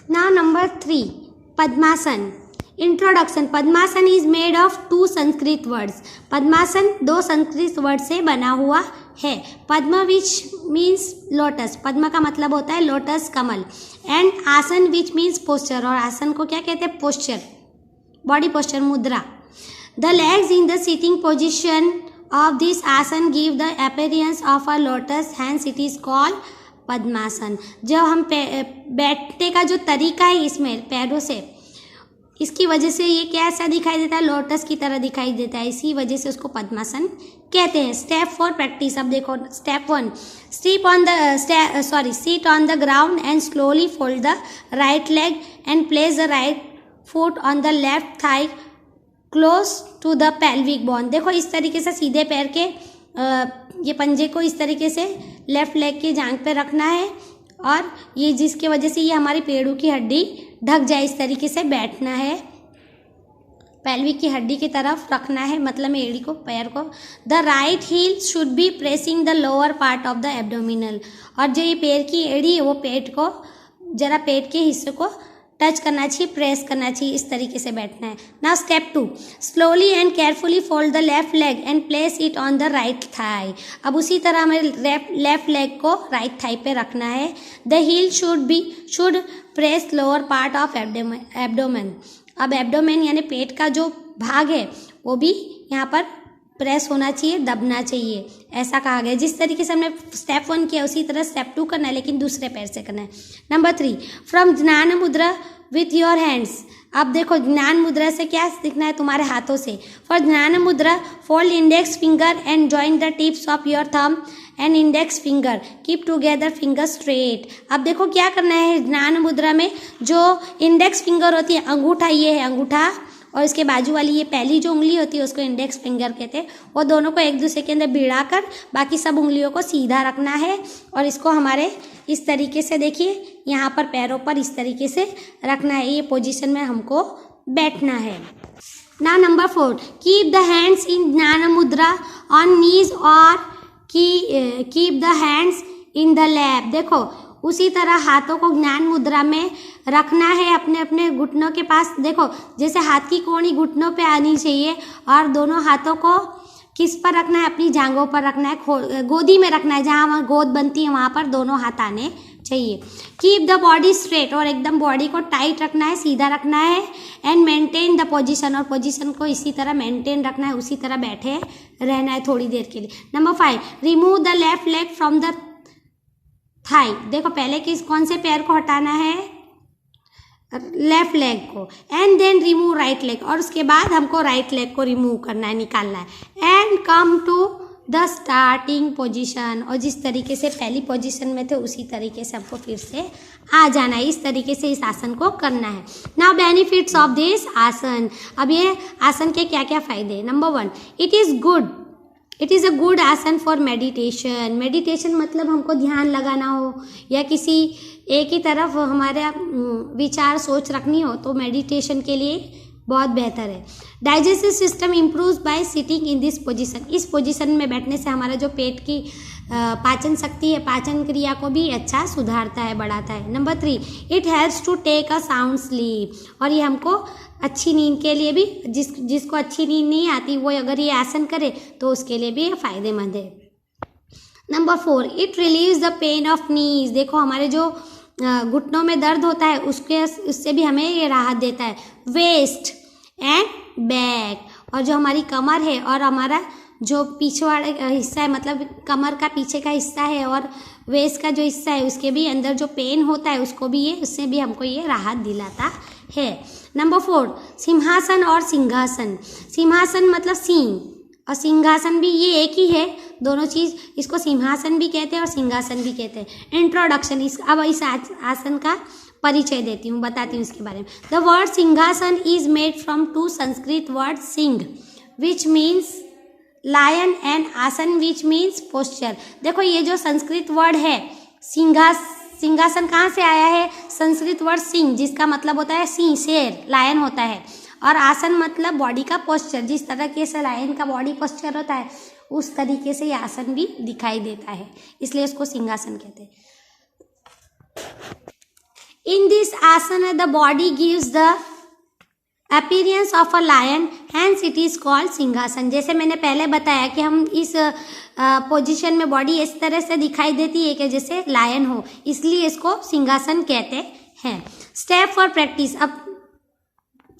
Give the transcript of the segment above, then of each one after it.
Now number 3, padmasana. Introduction. Padmasana is made of 2 Sanskrit words. Padmasana 2 Sanskrit word से बना हुआ है। पद्म विच मीन्स लोटस, पद्म का मतलब होता है lotus, Kamal. And asana which means posture, और आसन को क्या कहते हैं? पोस्चर, बॉडी पोस्चर, मुद्रा। The legs in the sitting position of this asana give the appearance of a lotus, hence it is called padmasana. जब हम बैठने का जो तरीका है इसमें पैरों से, इसकी वजह से ये कैसा दिखाई देता है? लोटस की तरह दिखाई देता है, इसी वजह से उसको पद्मासन कहते हैं। Step 4 practice. अब देखो step 1, sit on the ground and slowly fold the right leg and place the right foot on the left thigh close to the pelvic bone. देखो इस तरीके से सीधे पैर के ये पंजे को इस तरीके से लेफ्ट लेग की जांघ पे रखना है, और ये जिसके वजह से ये हमारी पेड़ों की हड्डी ढक जाए, इस तरीके से बैठना है, पेल्विक की हड्डी की तरफ रखना है, मतलब एड़ी को, पैर को। The right heel should be pressing the lower part of the abdominal, और जो ये पैर की एड़ी है वो पेट को, जरा पेट के हिस्से को टच करना चाहिए, प्रेस करना चाहिए, इस तरीके से बैठना है। Now step 2, slowly and carefully fold the left leg and place it on the right thigh. अब उसी तरह हमें लेफ्ट लेग को राइट थाई पे रखना है। The heel should press lower part of abdomen. अब एब्डोमेन यानी पेट का जो भाग है वो भी यहाँ पर प्रेस होना चाहिए, दबना चाहिए, ऐसा कहा गया। जिस तरीके से हमने स्टेप 1 किया उसी तरह स्टेप 2 करना है, लेकिन दूसरे पैर से करना है। नंबर 3, फ्रॉम ज्ञान मुद्रा विथ योर हैंड्स। अब देखो ज्ञान मुद्रा से क्या सीखना है? तुम्हारे हाथों से। फॉर ज्ञान मुद्रा fold index finger and join the tips of your thumb and index finger, keep together finger straight. अब देखो क्या करना है ज्ञान मुद्रा में, जो इंडेक्स फिंगर होती है, अंगूठा, ये है अंगूठा, और इसके बाजू वाली ये पहली जो उंगली होती है उसको इंडेक्स फिंगर कहते हैं। वो दोनों को एक दूसरे के अंदर भिड़ाकर बाकी सब उंगलियों को सीधा रखना है, और इसको हमारे इस तरीके से देखिए यहाँ पर पैरों पर इस तरीके से रखना है, ये पोजीशन में हमको बैठना है। Now number 4, keep the hands in ज्ञान मुद्रा ऑन नीज और keep the hands in the lap. देखो उसी तरह हाथों को ज्ञान मुद्रा में रखना है, अपने अपने घुटनों के पास। देखो जैसे हाथ की कोहनी घुटनों पे आनी चाहिए, और दोनों हाथों को किस पर रखना है? अपनी जांघों पर रखना है, गोदी में रखना है, जहाँ वहाँ गोद बनती है वहाँ पर दोनों हाथ आने चाहिए। कीप द बॉडी स्ट्रेट, और एकदम बॉडी को टाइट रखना है, सीधा रखना है। एंड मेंटेन द पोजीशन, और पोजीशन को इसी तरह मेंटेन रखना है, उसी तरह बैठे रहना है थोड़ी देर के लिए। Number 5, remove the left leg from the thigh. देखो पहले कौन से पैर को हटाना है? लेफ्ट लेग को। And then remove right leg, और उसके बाद हमको राइट लेग को रिमूव करना है, निकालना है। And come to the starting position, और जिस तरीके से पहली पोजीशन में थे उसी तरीके से हमको फिर से आ जाना है, इस तरीके से इस आसन को करना है। नाउ बेनिफिट्स ऑफ दिस आसन। अब ये आसन के क्या क्या फायदे? Number 1, it is a good आसन फॉर मेडिटेशन। मेडिटेशन मतलब हमको ध्यान लगाना हो या किसी एक ही तरफ हमारा विचार सोच रखनी हो, तो मेडिटेशन के लिए बहुत बेहतर है। Digestive system improves bye sitting in this position. इस पोजीशन में बैठने से हमारा जो पेट की पाचन शक्ति है, पाचन क्रिया को भी अच्छा सुधारता है, बढ़ाता है। Number 3, it helps to take a sound sleep, और ये हमको अच्छी नींद के लिए भी, जिसको अच्छी नींद नहीं आती वो अगर ये आसन करे तो उसके लिए भी ये फायदेमंद है। Number 4, it relieves the pain of knees. देखो हमारे जो घुटनों में दर्द होता है उससे भी हमें ये राहत देता है। वेस्ट एंड बैक, और जो हमारी कमर है और हमारा जो पीछे वाला हिस्सा है, मतलब कमर का पीछे का हिस्सा है और वेस्ट का जो हिस्सा है, उसके भी अंदर जो पेन होता है उसको भी उससे भी हमको ये राहत दिलाता है। नंबर 4, सिंहासन और सिंहासन। सिंहासन मतलब सिंह, और सिंहासन भी ये एक ही है, दोनों चीज़, इसको सिंहासन भी कहते हैं और सिंहासन भी कहते हैं। इंट्रोडक्शन, अब इस आसन का परिचय देती हूँ, बताती हूँ इसके बारे में। The word Simhasana is made from 2 Sanskrit word, सिंह which means lion and asana which means posture. देखो ये जो संस्कृत वर्ड है सिंहासन कहाँ से आया है? संस्कृत वर्ड सिंह, जिसका मतलब होता है सिंह, शेर, लायन होता है, और आसन मतलब बॉडी का पोस्चर, जिस तरीके से लायन का बॉडी पोस्चर होता है उस तरीके से ये आसन भी दिखाई देता है, इसलिए इसको सिंहासन कहते हैं। In this asana, the body gives the appearance of a lion, hence it is called सिंहासन। जैसे मैंने पहले बताया कि हम इस पोजीशन में बॉडी इस तरह से दिखाई देती है कि जैसे लायन हो, इसलिए इसको सिंहासन कहते हैं। स्टेप फॉर प्रैक्टिस, अब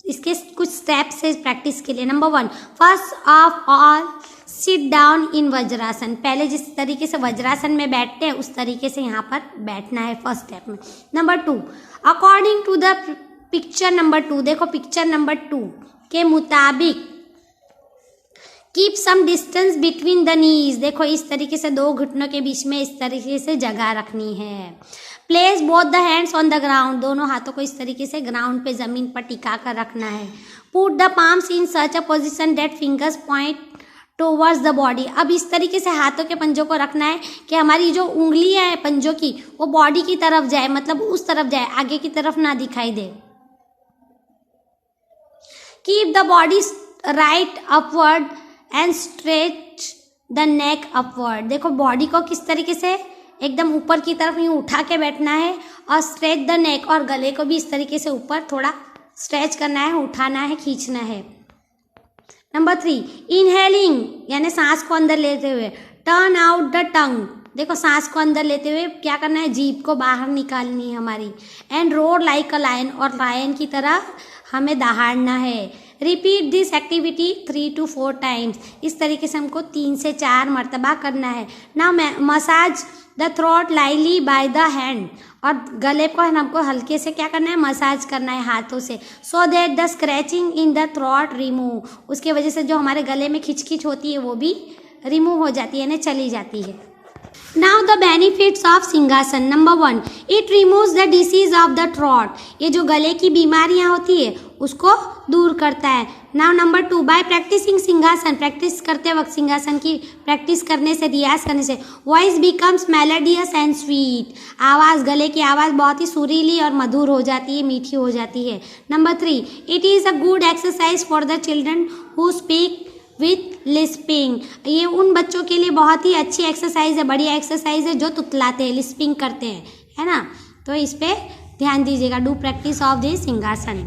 इसके कुछ स्टेप्स है प्रैक्टिस के लिए। Number 1, first of all sit down in vajrasana. पहले जिस तरीके से वज्रासन में बैठते हैं उस तरीके से यहाँ पर बैठना है फर्स्ट स्टेप में। Number 2, according to the picture number 2, देखो पिक्चर नंबर 2 के मुताबिक keep some distance between the knees. देखो इस तरीके से दो घुटनों के बीच में इस तरीके से जगह रखनी है। Place both the hands on the ground, दोनों हाथों को इस तरीके से ग्राउंड पे जमीन पर टिका कर रखना है। Put the palms in such a position that fingers point towards the body. अब इस तरीके से हाथों के पंजों को रखना है कि हमारी जो उंगलियां हैं पंजों की वो बॉडी की तरफ जाए, मतलब उस तरफ जाए, आगे की तरफ ना दिखाई दे। Keep the body right upward and stretch the neck upward. देखो बॉडी को किस तरीके से एकदम ऊपर की तरफ यूँ उठा के बैठना है और स्ट्रेच द नेक, और गले को भी इस तरीके से ऊपर थोड़ा स्ट्रेच करना है, उठाना है, खींचना है। नंबर 3, इनहेलिंग यानी सांस को अंदर लेते हुए टर्न आउट द टंग। देखो सांस को अंदर लेते हुए क्या करना है, जीभ को बाहर निकालनी है हमारी। And roar like a lion, और लायन की तरह हमें दहाड़ना है। Repeat this activity 3 to 4 times. इस तरीके से हमको 3 से 4 मरतबा करना है। नाउ मसाज द थ्रोट लाइली बाय द हैंड, और गले को हमको हल्के से क्या करना है, मसाज करना है हाथों से। So that the scratching in the throat remove, उसके वजह से जो हमारे गले में खिचखिच होती है वो भी रिमूव हो जाती है, यानी चली जाती है। नाउ द बेनिफिट्स ऑफ सिंहासन। Number 1, it removes the disease of the throat. ये जो गले की बीमारियां होती है उसको दूर करता है। नाउ नंबर 2, बाय प्रैक्टिसिंग सिंहासन, प्रैक्टिस करते वक्त सिंहासन की प्रैक्टिस करने से, रियाज करने से voice becomes melodious and sweet. आवाज़, गले की आवाज़ बहुत ही सुरीली और मधुर हो जाती है, मीठी हो जाती है। Number 3, it is a good exercise for the children who speak with lisping. ये उन बच्चों के लिए बहुत ही अच्छी एक्सरसाइज है, बढ़िया एक्सरसाइज है जो तुतलाते हैं, लिस्पिंग करते हैं, है ना। तो इस पे ध्यान दीजिएगा। डू प्रैक्टिस ऑफ दिस सिंहासन।